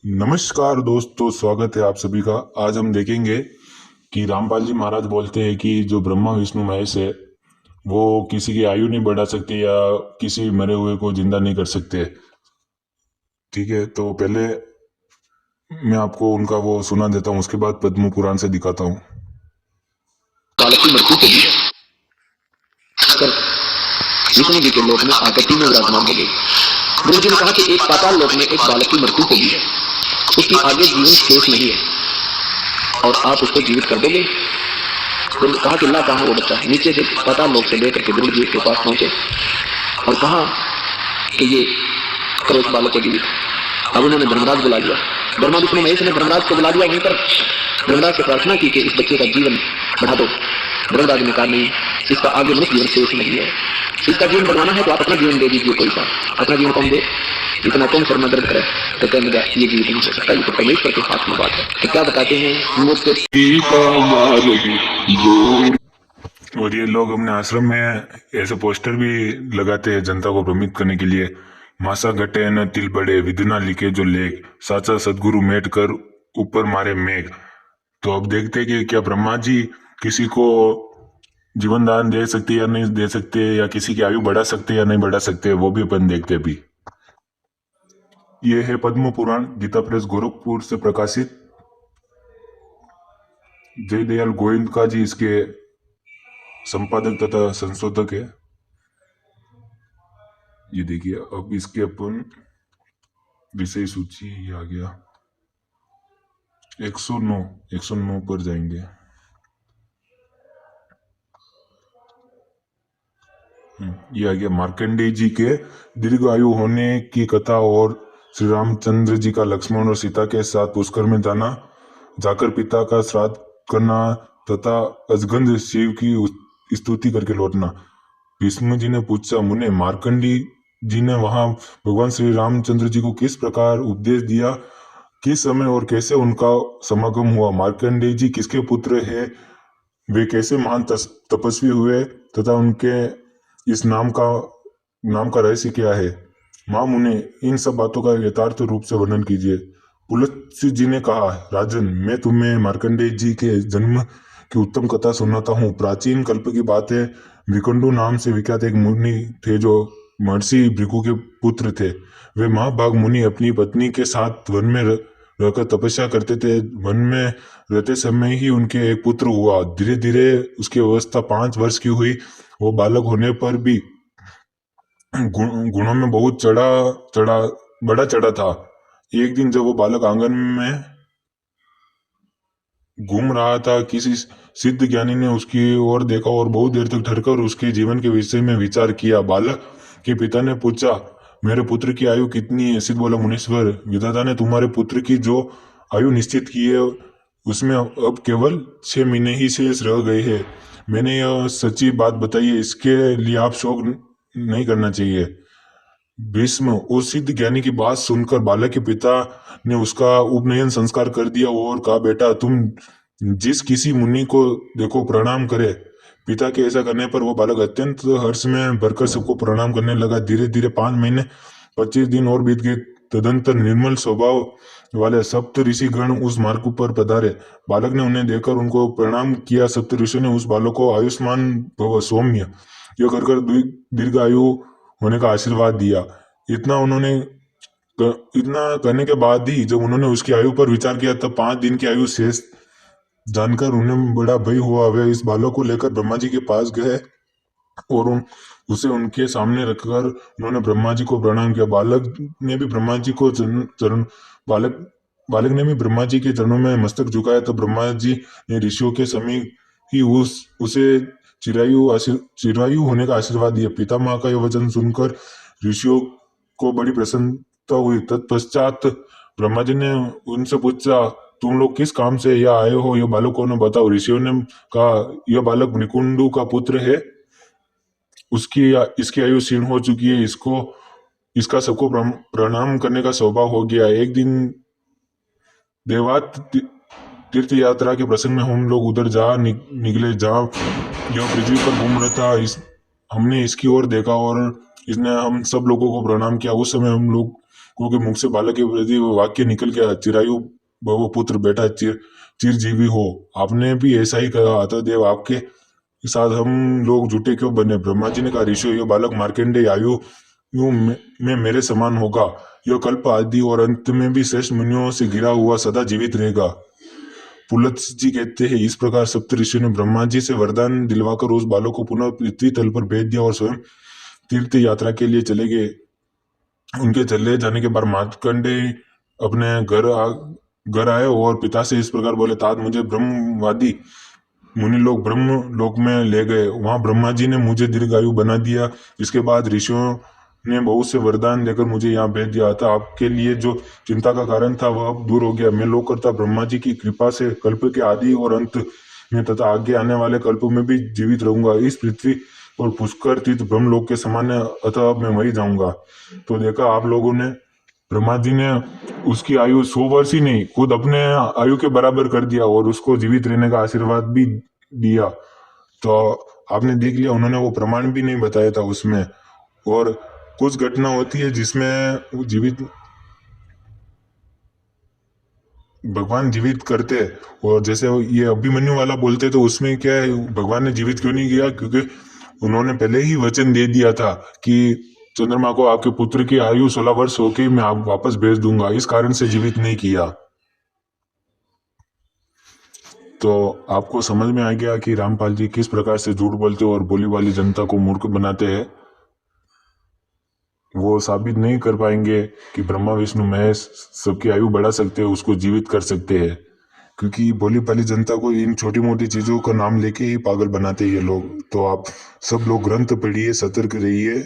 नमस्कार दोस्तों, स्वागत है आप सभी का। आज हम देखेंगे कि रामपाल जी महाराज बोलते हैं कि जो ब्रह्मा विष्णु महेश है वो किसी की आयु नहीं बढ़ा सकते या किसी मरे हुए को जिंदा नहीं कर सकते। ठीक है, तो पहले मैं आपको उनका वो सुना देता हूँ, उसके बाद पद्म पुराण से दिखाता हूँ। बालक की मृत्यु को भी कर विष्णु जी के लोक में आकृति में विराजमान हो गई। गुरु जी ने कहा कि एक पाताल लोक में एक बालक की मृत्यु होगी है, उसकी आगे जीवन शेष नहीं है और आप उसको जीवित कर दोगे। गुरु ने कहा कि ला कहा वो बच्चा नीचे से पाताल लोक से लेकर के गुरु जी के पास पहुंचे और कहा कि ये करो इस बालक को जीवित। अब उन्होंने धर्मराज बुला लिया, ब्रह्मा विष्णु महेश ने धर्मराज को बुला लिया। वहीं पर धर्मराज से प्रार्थना की कि इस बच्चे का जीवन बढ़ा दो। धर्मराज ने कहा नहीं, इसका आगे मनुष्य जीवन शेष नहीं है, इसका जीवन बढ़ाना है तो आप अपना जीवन दे दीजिए। कोई सा अपना जीवन कौन दे, इतना कौन सर में दर्द करे तो कहने लगा ये जीवित नहीं हो सकता, ये तो परमेश्वर के हाथ में बात है। तो क्या बताते हैं मुझसे और ये लोग अपने आश्रम में ऐसे पोस्टर भी लगाते हैं जनता को भ्रमित करने के लिए। मासा घटे न तिल बड़े, विधना लिखे जो लेख, साचा सदगुरु मेट कर ऊपर मारे मेघ। तो अब देखते हैं कि क्या ब्रह्मा जी किसी को जीवन दान दे सकते या नहीं दे सकते, या किसी की आयु बढ़ा सकते या नहीं बढ़ा सकते, वो भी अपन देखते भी। ये है पद्म पुराण, गीता प्रेस गोरखपुर से प्रकाशित। जयदयाल गोविंद जी इसके संपादक तथा संशोधक है। ये देखिए, अब इसके अपन विषय सूची आ गया 109 पर जाएंगे। ये आ गया मार्कंडेय जी के दीर्घ आयु होने की कथा और श्री रामचंद्र जी का लक्ष्मण और सीता के साथ पुष्कर में जाकर पिता का श्राद्ध करना तथा अजगंध शिव की स्तुति करके लौटना। विष्णु जी ने पूछा, मुने मार्कंडेय जी ने वहां भगवान श्री रामचंद्र जी को किस प्रकार उपदेश दिया, किस समय और कैसे उनका समागम हुआ, मार्कंडेय जी किसके पुत्र है, वे कैसे महान तपस्वी हुए तथा उनके इस नाम का रहस्य क्या है। मां मुने इन सब बातों का यथार्थ रूप से वर्णन कीजिए। पुलत्स्य जी ने कहा, राजन मैं तुम्हें मार्कंडेय जी के जन्म की उत्तम कथा सुनाता हूँ। प्राचीन कल्प की बात है। विकंडू नाम से विख्यात एक मुनि थे जो महर्षि भृगु के पुत्र थे। वे महाभाग मुनि अपनी पत्नी के साथ वन में रहकर तपस्या करते थे। वन में रहते समय ही उनके एक पुत्र हुआ। धीरे धीरे उसकी अवस्था 5 वर्ष की हुई। वो बालक होने पर भी गुणों में बहुत बड़ा चढ़ा था। एक दिन जब वो बालक आंगन में घूम रहा था, किसी सिद्ध ज्ञानी ने उसकी ओर देखा और बहुत देर तक ठहरकर उसके जीवन के विषय में विचार किया। बालक के पिता ने पूछा, मेरे पुत्र की आयु कितनी है? सिद्ध बोला, मुनीश्वर, विधाता ने तुम्हारे पुत्र की जो आयु निश्चित की है उसमें अब केवल 6 महीने ही शेष रह गए हैं। मैंने यह सच्ची बात बताई है, इसके लिए आप शोक नहीं करना चाहिए। भीष्म उस सिद्ध ज्ञानी की बात सुनकर बालक के पिता ने उसका उपनयन संस्कार कर दिया और कहा, बेटा तुम जिस किसी मुनि को देखो प्रणाम करे। पिता के ऐसा करने पर वो बालक अत्यंत हर्ष में भरकर सबको प्रणाम करने लगा। धीरे धीरे 5 महीने 25 दिन और बीत गए। तदंतर निर्मल स्वभाव वाले सप्त ऋषि गण उस मार्ग पर पधारे। बालक ने उन्हें देखकर उनको प्रणाम किया। सप्त ऋषि ने उस बालक को आयुष्मान भव सौम्य यह कर दीर्घ आयु होने का आशीर्वाद दिया। इतना करने के बाद ही जब उन्होंने उसकी आयु पर विचार किया तब 5 दिन की आयु शेष जानकर उन्हें बड़ा भय हुआ। वे इस बालक को लेकर ब्रह्मा जी के पास गए और उसे उनके सामने रखकर उन्होंने ब्रह्मा जी को प्रणाम किया। बालक ने भी ब्रह्मा जी के चरणों में मस्तक झुकाया। तो ब्रह्मा जी ने ऋषियों के समीप ही उसे चिरायु होने का आशीर्वाद दिया। पितामह का यह वचन सुनकर ऋषियों को बड़ी प्रसन्नता हुई। तत्पश्चात ब्रह्मा जी ने उनसे पूछा, तुम लोग किस काम से यहाँ आए हो, यह बालकों ने बताओ। ऋषियों ने कहा, यह बालक निकुंडू का पुत्र है, इसकी आयु क्षीण हो चुकी है, इसका सबको प्रणाम करने का स्वभाव हो गया। एक दिन देवात तीर्थ यात्रा के प्रसंग में हम लोग उधर निकले जहाँ यह पृथ्वी पर घूम रहा था। हमने इसकी ओर देखा और इसने हम सब लोगों को प्रणाम किया। उस समय हम लोग क्योंकि मुख से बालक के प्रति वो वाक्य निकल गया, चिरायु भव पुत्र बेटा चिरजीवी हो। आपने भी ऐसा ही कहा, अतएव आपके साथ हम लोग झूठे क्यों बने? ब्रह्मा जी ने कहा, ऋषियों, यह बालक मार्कंडेय आयु यूं में मेरे समान होगा। यह कल्प आदि और अंत में भी श्रेष्ठ मुनियों से घिरा हुआ सदा जीवित रहेगा। पुलत्स्य जी कहते हैं, इस प्रकार सप्त ऋषियों ने ब्रह्मा जी से वरदान दिलवाकर उस बालक को पुनः पृथ्वी तल पर भेज दिया और स्वयं तीर्थ यात्रा के लिए चले गए। उनके चले जाने के बाद मार्कंडेय अपने घर आए और पिता से इस प्रकार बोले, तात मुझे ब्रह्मवादी मुनि लोग ब्रह्म लोक में ले गए। वहां ब्रह्मा जी ने मुझे दीर्घायु बना दिया। इसके बाद ऋषियों ने बहुत से वरदान देकर मुझे यहाँ भेज दिया था। आपके लिए जो चिंता का कारण था वह अब दूर हो गया। मैं लोक करता ब्रह्मा जी की कृपा से कल्प के आदि और अंत में तथा आगे आने वाले कल्प में भी जीवित रहूंगा। इस पृथ्वी और पुष्कर तीर्थ ब्रह्मलोक के समान है, अतः अब मैं मरी जाऊंगा। तो देखा आप लोगों ने, ब्रह्मा जी ने उसकी आयु 100 वर्ष ही नहीं, खुद अपने आयु के बराबर कर दिया और उसको जीवित रहने का आशीर्वाद भी दिया। तो आपने देख लिया, उन्होंने वो प्रमाण भी नहीं बताया था उसमें। और कुछ घटना होती है जिसमें जीवित भगवान जीवित करते हैं, और जैसे ये अभिमन्यु वाला बोलते तो उसमें क्या है, भगवान ने जीवित क्यों नहीं किया? क्योंकि उन्होंने पहले ही वचन दे दिया था कि चंद्रमा को आपके पुत्र की आयु 16 वर्ष होके मैं आप वापस भेज दूंगा, इस कारण से जीवित नहीं किया। तो आपको समझ में आ गया कि रामपाल जी किस प्रकार से झूठ बोलते और बोली वाली जनता को मूर्ख बनाते हैं। वो साबित नहीं कर पाएंगे कि ब्रह्मा विष्णु महेश सबकी आयु बढ़ा सकते हैं, उसको जीवित कर सकते हैं, क्योंकि भोली भाली जनता को इन छोटी मोटी चीजों का नाम लेके ही पागल बनाते हैं ये लोग। तो आप सब लोग ग्रंथ पढ़िए, सतर्क रहिए।